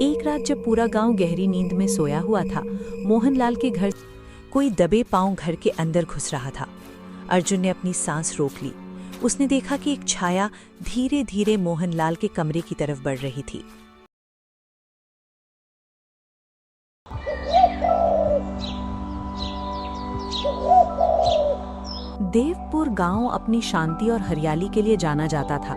एक रात जब पूरा गांव गहरी नींद में सोया हुआ था, मोहनलाल के घर कोई दबे पांव घर के अंदर घुस रहा था। अर्जुन ने अपनी सांस रोक ली। उसने देखा कि एक छाया धीरे धीरे मोहनलाल के कमरे की तरफ बढ़ रही थी। देवपुर गांव अपनी शांति और हरियाली के लिए जाना जाता था।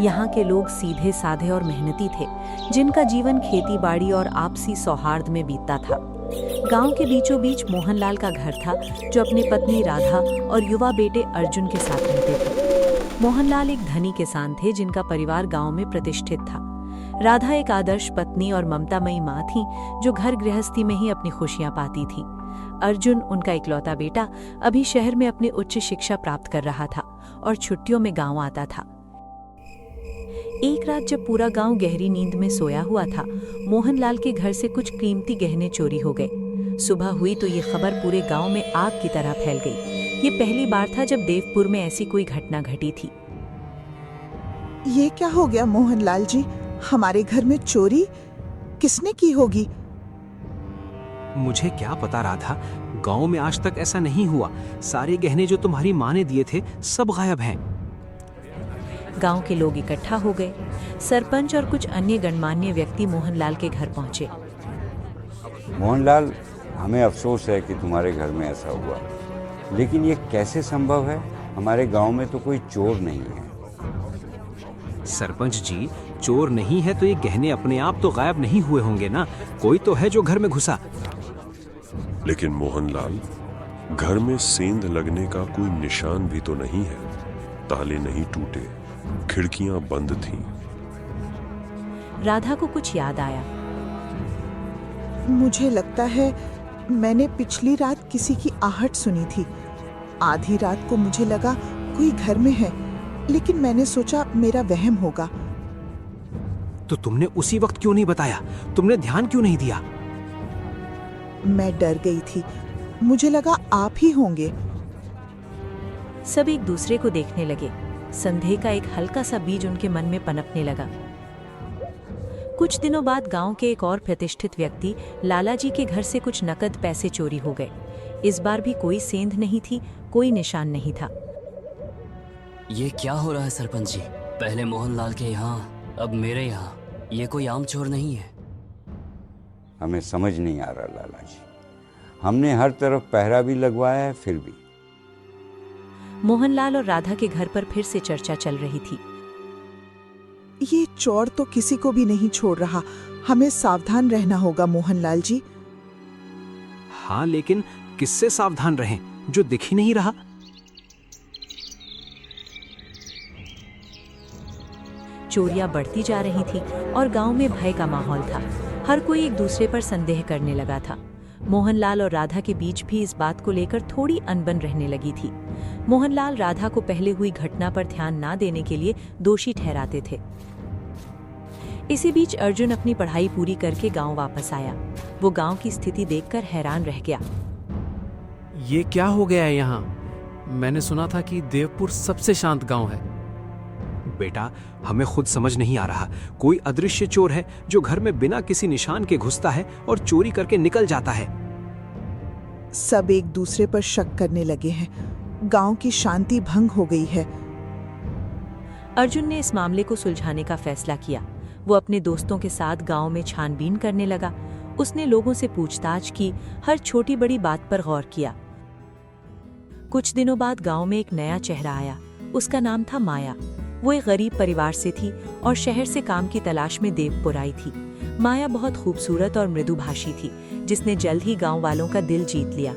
यहाँ के लोग सीधे साधे और मेहनती थे, जिनका जीवन खेती बाड़ी और आपसी सौहार्द में बीतता था। गांव के बीचों बीच मोहनलाल का घर था, जो अपनी पत्नी राधा और युवा बेटे अर्जुन के साथ रहते थे। मोहनलाल एक धनी किसान थे, जिनका परिवार गांव में प्रतिष्ठित था। राधा एक आदर्श पत्नी और ममतामयी माँ थी, जो घर गृहस्थी में ही अपनी खुशियां पाती थी। अर्जुन, उनका इकलौता बेटा, अभी शहर में अपनी उच्च शिक्षा प्राप्त कर रहा था और छुट्टियों में गांव आता था। एक रात जब पूरा गांव गहरी नींद में सोया हुआ था, मोहनलाल के घर से कुछ कीमती गहने चोरी हो गए। सुबह हुई तो ये खबर पूरे गांव में आग की तरह फैल गई। ये पहली बार था जब देवपुर में ऐसी कोई घटना घटी थी। ये क्या हो गया मोहनलाल जी? हमारे घर में चोरी किसने की होगी? मुझे क्या पता राधा, गांव में आज तक ऐसा नहीं हुआ। सारे गहने जो तुम्हारी माँ ने दिए थे सब गायब हैं। गांव के लोग इकट्ठा हो गए। सरपंच और कुछ अन्य गणमान्य व्यक्ति मोहनलाल के घर पहुंचे। मोहनलाल, हमें अफसोस है कि तुम्हारे घर में ऐसा हुआ, लेकिन ये कैसे संभव है? हमारे गांव में तो कोई चोर नहीं है। सरपंच जी, चोर नहीं है तो ये गहने अपने आप तो गायब नहीं हुए होंगे ना। कोई तो है जो घर में घुसा। लेकिन मोहनलाल, घर में सेंध लगने का कोई निशान भी तो नहीं है। ताले नहीं टूटे, खिड़कियां बंद थीं। राधा को कुछ याद आया। मुझे लगता है मैंने पिछली रात किसी की आहट सुनी थी। आधी रात को मुझे लगा कोई घर में है, लेकिन मैंने सोचा मेरा वहम होगा। तो तुमने उसी वक्त क्यों नहीं बताया? तुमने ध्यान क्यों नहीं दिया? मैं डर गई थी। मुझे लगा आप ही होंगे। सब एक दूसरे को देखने लगे। संदेह का एक हल्का सा बीज उनके मन में पनपने लगा। कुछ दिनों बाद गांव के एक और प्रतिष्ठित व्यक्ति लालाजी के घर से कुछ नकद पैसे चोरी हो गए। इस बार भी कोई सेंध नहीं थी, कोई निशान नहीं था। ये क्या हो रहा है सरपंच जी? पहले मोहनलाल के यहाँ, अब मेरे यहाँ। ये कोई आम चोर नहीं है। हमें समझ नहीं आ रहा लाला जी। हमने हर तरफ पहरा भी लगवाया है, फिर भी। मोहनलाल और राधा के घर पर फिर से चर्चा चल रही थी। ये चोर तो किसी को भी नहीं छोड़ रहा। हमें सावधान रहना होगा मोहनलाल जी। हाँ, लेकिन किससे सावधान रहें जो दिख ही नहीं रहा? चोरियां बढ़ती जा रही थी और गांव में भय का माहौल था। हर कोई एक दूसरे पर संदेह करने लगा था। मोहनलाल और राधा के बीच भी इस बात को लेकर थोड़ी अनबन रहने लगी थी। मोहनलाल राधा को पहले हुई घटना पर ध्यान ना देने के लिए दोषी ठहराते थे। इसी बीच अर्जुन अपनी पढ़ाई पूरी करके गांव वापस आया। वो गांव की स्थिति देखकर हैरान रह गया। ये क्या हो गया है यहाँ? मैंने सुना था कि देवपुर सबसे शांत गांव है। बेटा, हमें खुद समझ नहीं आ रहा। कोई अदृश्य चोर है जो घर में बिना किसी निशान के घुसता है और चोरी करके निकल जाता है। सब एक दूसरे पर शक करने लगे हैं। गांव की शांति भंग हो गई है। अर्जुन ने इस मामले को सुलझाने का फैसला किया। वो अपने दोस्तों के साथ गांव में छानबीन करने लगा। उसने लोगों से पूछताछ की, हर छोटी बड़ी बात पर गौर किया। कुछ दिनों बाद गांव में एक नया चेहरा आया। उसका नाम था माया। वो एक गरीब परिवार से थी और शहर से काम की तलाश में देवपुर आई थी। माया बहुत खूबसूरत और मृदुभाषी थी, जिसने जल्द ही गांव वालों का दिल जीत लिया।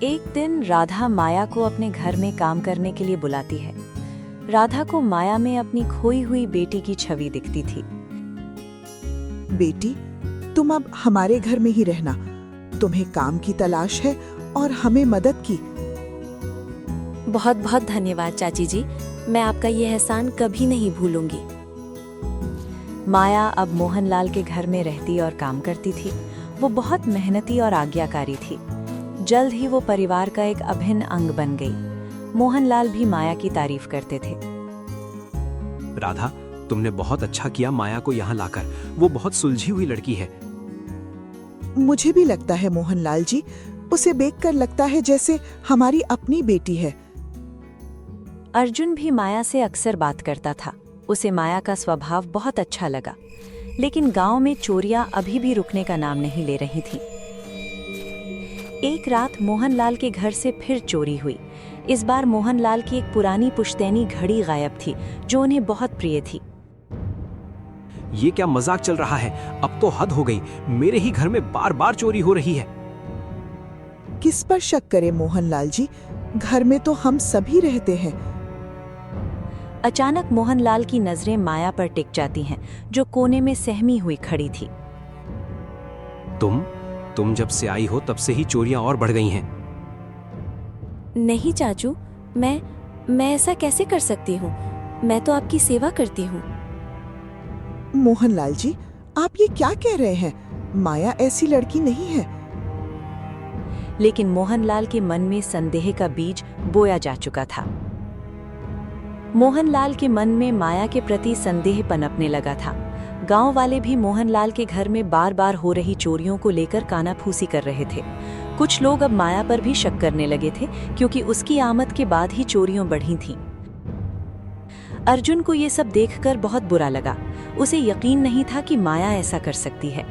एक दिन राधा माया को अपने घर में काम करने के लिए बुलाती है। राधा को माया में अपनी खोई हुई बेटी की छवि दिखती थी। बेटी, तुम अब हमारे घर में ही रहना। तुम्हें काम की तलाश है और हमें मदद की। बहुत बहुत धन्यवाद चाची जी। मैं आपका ये एहसान कभी नहीं भूलूंगी। माया अब मोहनलाल के घर में रहती और काम करती थी। वो बहुत मेहनती और आज्ञाकारी थी। जल्द ही वो परिवार का एक अभिन्न अंग बन गई। मोहनलाल भी माया की तारीफ करते थे। राधा, तुमने बहुत अच्छा किया माया को यहाँ लाकर। वो बहुत सुलझी हुई लड़की है। मुझे भी लगता है मोहनलाल जी, उसे देखकर लगता है जैसे हमारी अपनी बेटी है। अर्जुन भी माया से अक्सर बात करता था। उसे माया का स्वभाव बहुत अच्छा लगा। लेकिन गांव में चोरियां अभी भी रुकने का नाम नहीं ले रही थीं। एक रात मोहनलाल के घर से फिर चोरी हुई। इस बार मोहनलाल की एक पुरानी पुश्तैनी घड़ी गायब थी जो उन्हें बहुत प्रिय थी। ये क्या मजाक चल रहा है? अब तो हद हो गई। मेरे ही घर में बार बार चोरी हो रही है। किस पर शक करें मोहनलाल जी, घर में तो हम सभी रहते हैं। अचानक मोहनलाल की नजरें माया पर टिक जाती हैं, जो कोने में सहमी हुई खड़ी थी। तुम जब से आई हो तब से ही चोरियां और बढ़ गई हैं। नहीं चाचू, मैं ऐसा कैसे कर सकती हूँ? मैं तो आपकी सेवा करती हूँ। मोहनलाल जी, आप ये क्या कह रहे हैं? माया ऐसी लड़की नहीं है। लेकिन मोहनलाल के मन में संदेह का बीज बोया जा चुका था। मोहनलाल के मन में माया के प्रति संदेह पनपने लगा था। गांव वाले भी मोहनलाल के घर में बार बार हो रही चोरियों को लेकर कानाफूसी कर रहे थे। कुछ लोग अब माया पर भी शक करने लगे थे, क्योंकि उसकी आमद के बाद ही चोरियां बढ़ी थीं। अर्जुन को ये सब देखकर बहुत बुरा लगा। उसे यकीन नहीं था कि माया ऐसा कर सकती है।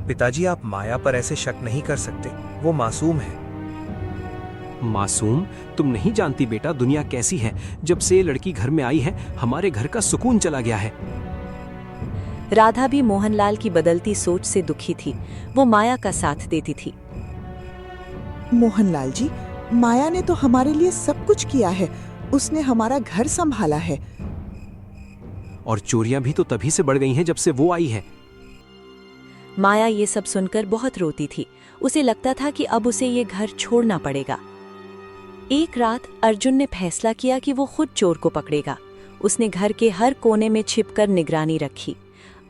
पिताजी, आप माया पर ऐसे शक नहीं कर सकते। वो मासूम है। मासूम? तुम नहीं जानती बेटा दुनिया कैसी है। जब से ये लड़की घर में आई है हमारे घर का सुकून चला गया है। राधा भी मोहनलाल की बदलती सोच से दुखी थी। वो माया का साथ देती थी। मोहनलाल जी, माया ने तो हमारे लिए सब कुछ किया है। उसने हमारा घर संभाला है। और चोरियां भी तो तभी से बढ़ गई हैं जब से वो आई है। माया ये सब सुनकर बहुत रोती थी। उसे लगता था कि अब उसे ये घर छोड़ना पड़ेगा। एक रात अर्जुन ने फैसला किया कि वो खुद चोर को पकड़ेगा। उसने घर के हर कोने में छिपकर निगरानी रखी।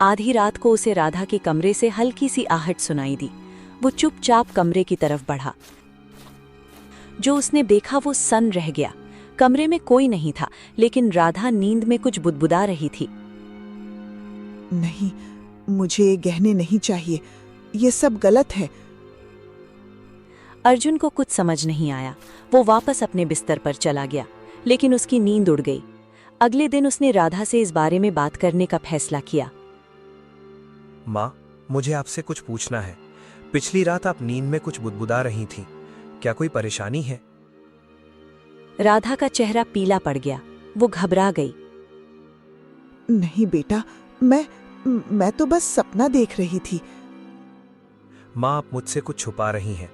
आधी रात को उसे राधा के कमरे से हल्की सी आहट सुनाई दी। वो चुपचाप कमरे की तरफ बढ़ा। जो उसने देखा वो सन्न रह गया। कमरे में कोई नहीं था, लेकिन राधा नींद में कुछ बुदबुदा रही थी। नहीं, मुझे ये गहने नहीं चाहिए। ये सब गलत है। अर्जुन को कुछ समझ नहीं आया। वो वापस अपने बिस्तर पर चला गया, लेकिन उसकी नींद उड़ गई। अगले दिन उसने राधा से इस बारे में बात करने का फैसला किया। माँ, मुझे आपसे कुछ पूछना है। पिछली रात आप नींद में कुछ बुदबुदा रही थीं। क्या कोई परेशानी है? राधा का चेहरा पीला पड़ गया। वो घबरा गई। नहीं बेटा, मैं तो बस सपना देख रही थी। माँ, आप मुझसे कुछ छुपा रही हैं।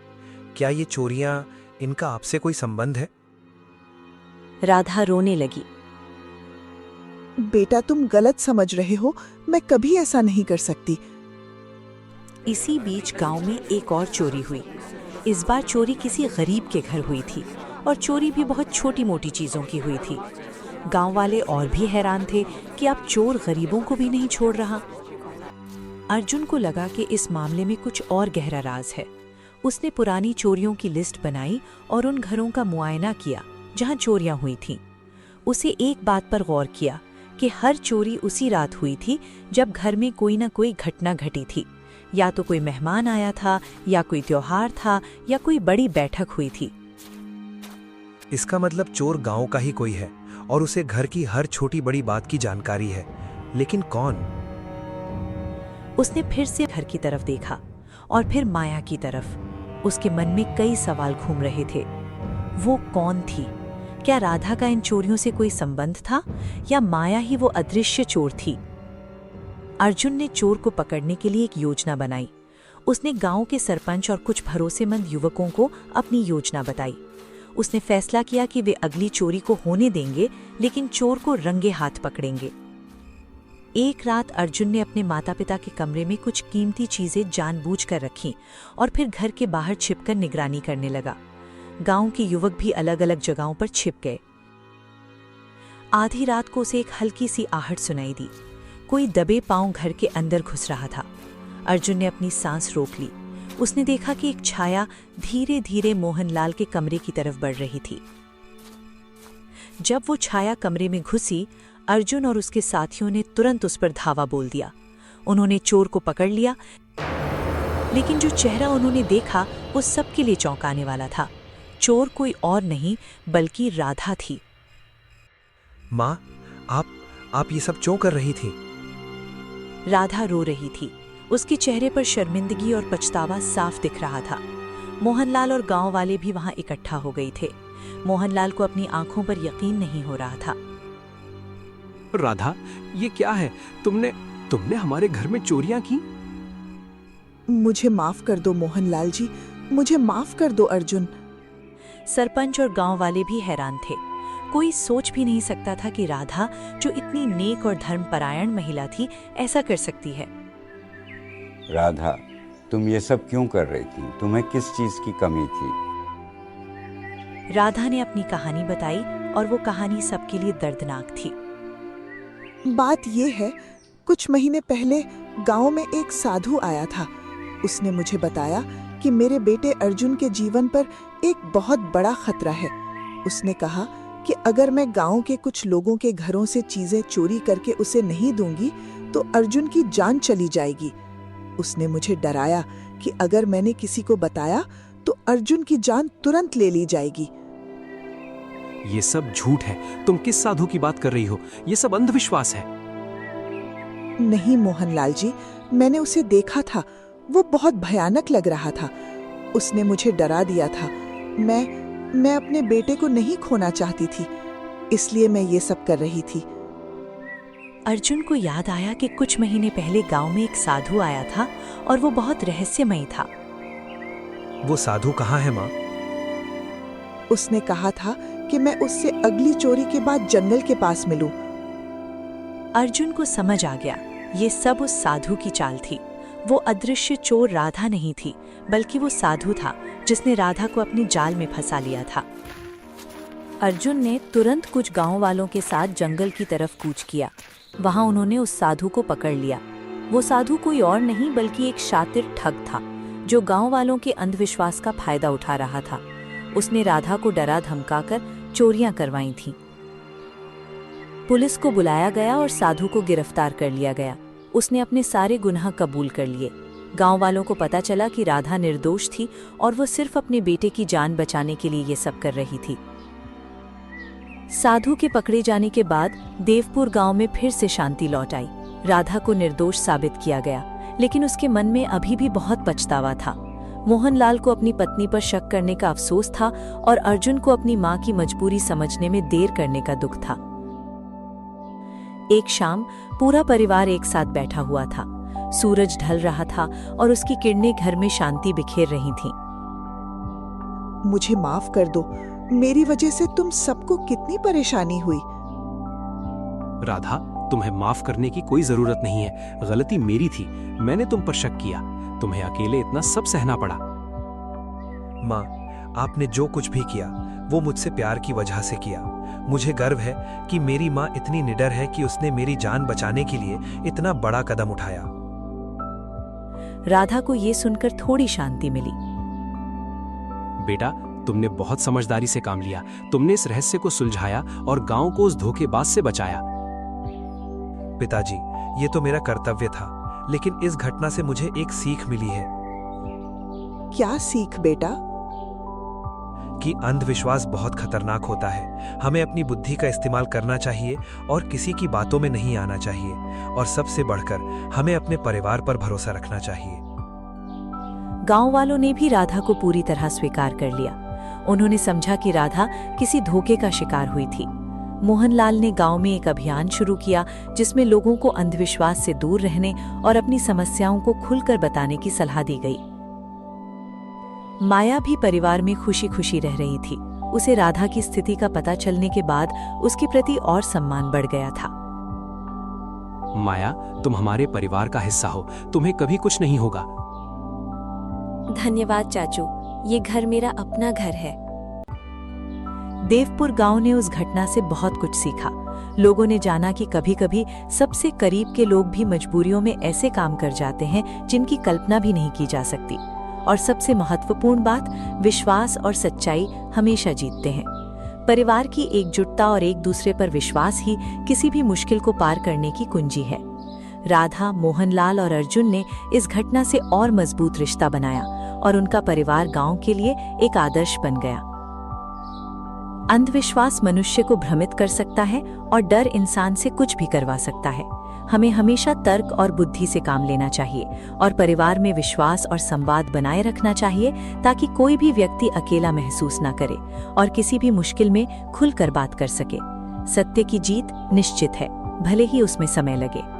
क्या ये चोरियां, इनका आपसे कोई संबंध है? राधा रोने लगी। बेटा, तुम गलत समझ रहे हो। मैं कभी ऐसा नहीं कर सकती। इसी बीच गांव में एक और चोरी हुई। इस बार चोरी किसी गरीब के घर हुई थी, और चोरी भी बहुत छोटी मोटी चीजों की हुई थी। गांव वाले और भी हैरान थे कि अब चोर गरीबों को भी नहीं छोड़ रहा। अर्जुन को लगा कि इस मामले में कुछ और गहरा राज है। उसने पुरानी चोरियों की लिस्ट बनाई और उन घरों का मुआयना किया जहां चोरियां हुई थीं। उसे एक बात पर गौर किया कि हर चोरी उसी रात हुई थी जब घर में कोई न कोई घटना घटी थी। या तो कोई मेहमान आया था, या कोई त्योहार था, या कोई बड़ी बैठक हुई थी। इसका मतलब चोर गांव का ही कोई है और उसे घर की हर छोटी बड़ी बात की जानकारी है। लेकिन कौन? उसने फिर से घर की तरफ देखा और फिर माया की तरफ। उसके मन में कई सवाल घूम रहे थे। वो कौन थी? क्या राधा का इन चोरियों से कोई संबंध था, या माया ही वो अदृश्य चोर थी? अर्जुन ने चोर को पकड़ने के लिए एक योजना बनाई। उसने गांव के सरपंच और कुछ भरोसेमंद युवकों को अपनी योजना बताई। उसने फैसला किया कि वे अगली चोरी को होने देंगे, लेकिन चोर को रंगे हाथ पकड़ेंगे। एक रात अर्जुन ने अपने माता पिता के कमरे में कुछ कीमती चीजें जानबूझकर रखीं और फिर घर के बाहर छिपकर निगरानी करने लगा। गांव के युवक भी अलग अलग जगहों पर छिप गए। आधी रात को उसे एक हल्की सी आहट सुनाई दी। कोई दबे पांव घर के अंदर घुस रहा था। अर्जुन ने अपनी सांस रोक ली। उसने देखा कि एक छाया धीरे धीरे मोहनलाल के कमरे की तरफ बढ़ रही थी। जब वो छाया कमरे में घुसी, अर्जुन और उसके साथियों ने तुरंत उस पर धावा बोल दिया। उन्होंने चोर को पकड़ लिया, लेकिन जो चेहरा उन्होंने देखा वो सबके लिए चौंकाने वाला था। चोर कोई और नहीं बल्कि राधा थी। माँ, आप ये सब क्यों कर रही थी? राधा रो रही थी। उसके चेहरे पर शर्मिंदगी और पछतावा साफ दिख रहा था। मोहनलाल और गांव वाले भी वहां इकट्ठा हो गए थे। मोहनलाल को अपनी आंखों पर यकीन नहीं हो रहा था। राधा, ये क्या है? तुमने हमारे घर में चोरियां की? मुझे माफ कर दो मोहनलाल जी, मुझे माफ कर दो अर्जुन। सरपंच और गांव वाले भी हैरान थे। कोई सोच भी नहीं सकता था कि राधा, जो इतनी नेक और धर्मपरायण महिला थी, ऐसा कर सकती है। राधा, तुम ये सब क्यों कर रही थी? तुम्हें किस चीज की कमी थी? राधा ने अपनी कहानी बताई और वो कहानी सबके लिए दर्दनाक थी। बात ये है, कुछ महीने पहले गांव में एक साधु आया था। उसने मुझे बताया कि मेरे बेटे अर्जुन के जीवन पर एक बहुत बड़ा खतरा है। उसने कहा कि अगर मैं गांव के कुछ लोगों के घरों से चीजें चोरी करके उसे नहीं दूंगी तो अर्जुन की जान चली जाएगी। उसने मुझे डराया कि अगर मैंने किसी को बताया तो अर्जुन की जान तुरंत ले ली जाएगी। ये सब झूठ है। तुम किस साधु की बात कर रही हो? ये सब अंधविश्वास है। नहीं मोहनलाल जी, मैंने उसे देखा था। वो बहुत भयानक लग रहा था। उसने मुझे डरा दिया था। मैं अपने बेटे को नहीं खोना चाहती थी, इसलिए मैं ये सब कर रही थी। अर्जुन को याद आया कि कुछ महीने पहले गांव में एक साधु आया था और वो बहुत रहस्यमयी था। वो साधु कहाँ है माँ? उसने कहा था कि मैं उससे अगली चोरी के बाद जंगल के पास मिलूं। अर्जुन को समझ आ गया, ये सब उस साधु की चाल थी। वो अदृश्य चोर राधा नहीं थी, बल्कि वो साधु था जिसने राधा को अपने जाल में फंसा लिया था। अर्जुन ने तुरंत कुछ गांव वालों के साथ जंगल की तरफ कूच किया। वहां उन्होंने उस साधु को पकड़ लिया। वो साधु कोई और नहीं बल्कि एक शातिर ठग था, जो गांव वालों के अंधविश्वास का फायदा उठा रहा था। उसने राधा को डरा धमकाकर चोरियां करवाई थीं। पुलिस को बुलाया गया और साधु को गिरफ्तार कर लिया गया। उसने अपने सारे गुनाह कबूल कर लिए। गांव वालों को पता चला कि राधा निर्दोष थी और वो सिर्फ अपने बेटे की जान बचाने के लिए ये सब कर रही थी। साधु के पकड़े जाने के बाद देवपुर गांव में फिर से शांति लौट आई। राधा को निर्दोष साबित किया गया, लेकिन उसके मन में अभी भी बहुत पछतावा था। मोहनलाल को अपनी पत्नी पर शक करने का अफसोस था और अर्जुन को अपनी मां की मजबूरी समझने में देर करने का दुख था। एक शाम पूरा परिवार एक साथ बैठा हुआ था। सूरज ढल रहा था और उसकी किरणें घर में शांति बिखेर रही थीं। मुझे माफ कर दो, मेरी वजह से तुम सबको कितनी परेशानी हुई। राधा, तुम्हें माफ करने की कोई जरूरत नहीं है। गलती मेरी थी। मैंने तुम पर शक किया। तुम्हें अकेले इतना सब सहना पड़ा। माँ, आपने जो कुछ भी किया वो मुझसे प्यार की वजह से किया। मुझे गर्व है कि मेरी माँ इतनी निडर है कि उसने मेरी जान बचाने के लिए इतना बड़ा कदम उठाया। राधा को ये सुनकर थोड़ी शांति मिली। बेटा, तुमने बहुत समझदारी से काम लिया। तुमने इस रहस्य को सुलझाया और गांव को उस धोखेबाज से बचाया। पिताजी, ये तो मेरा कर्तव्य था, लेकिन इस घटना से मुझे एक सीख मिली है। क्या सीख बेटा? कि अंधविश्वास बहुत खतरनाक होता है। हमें अपनी बुद्धि का इस्तेमाल करना चाहिए और किसी की बातों में नहीं आना चाहिए। और सबसे बढ़कर हमें अपने परिवार पर भरोसा रखना चाहिए। गांव वालों ने भी राधा को पूरी तरह स्वीकार कर लिया। उन्होंने समझा कि राधा किसी धोखे का शिकार हुई थी। मोहनलाल ने गांव में एक अभियान शुरू किया जिसमें लोगों को अंधविश्वास से दूर रहने और अपनी समस्याओं को खुलकर बताने की सलाह दी गई। माया भी परिवार में खुशी खुशी रह रही थी। उसे राधा की स्थिति का पता चलने के बाद उसके प्रति और सम्मान बढ़ गया था। माया, तुम हमारे परिवार का हिस्सा हो। तुम्हें कभी कुछ नहीं होगा। धन्यवाद चाचू, ये घर मेरा अपना घर है। देवपुर गांव ने उस घटना से बहुत कुछ सीखा। लोगों ने जाना कि कभी-कभी सबसे करीब के लोग भी मजबूरियों में ऐसे काम कर जाते हैं जिनकी कल्पना भी नहीं की जा सकती। और सबसे महत्वपूर्ण बात, विश्वास और सच्चाई हमेशा जीतते हैं। परिवार की एकजुटता और एक दूसरे पर विश्वास ही किसी भी मुश्किल को पार करने की कुंजी है। राधा, मोहनलाल और अर्जुन ने इस घटना से और मजबूत रिश्ता बनाया और उनका परिवार गांव के लिए एक आदर्श बन गया। अंधविश्वास मनुष्य को भ्रमित कर सकता है और डर इंसान से कुछ भी करवा सकता है। हमें हमेशा तर्क और बुद्धि से काम लेना चाहिए और परिवार में विश्वास और संवाद बनाए रखना चाहिए ताकि कोई भी व्यक्ति अकेला महसूस ना करे और किसी भी मुश्किल में खुलकर बात कर सके। सत्य की जीत निश्चित है, भले ही उसमें समय लगे।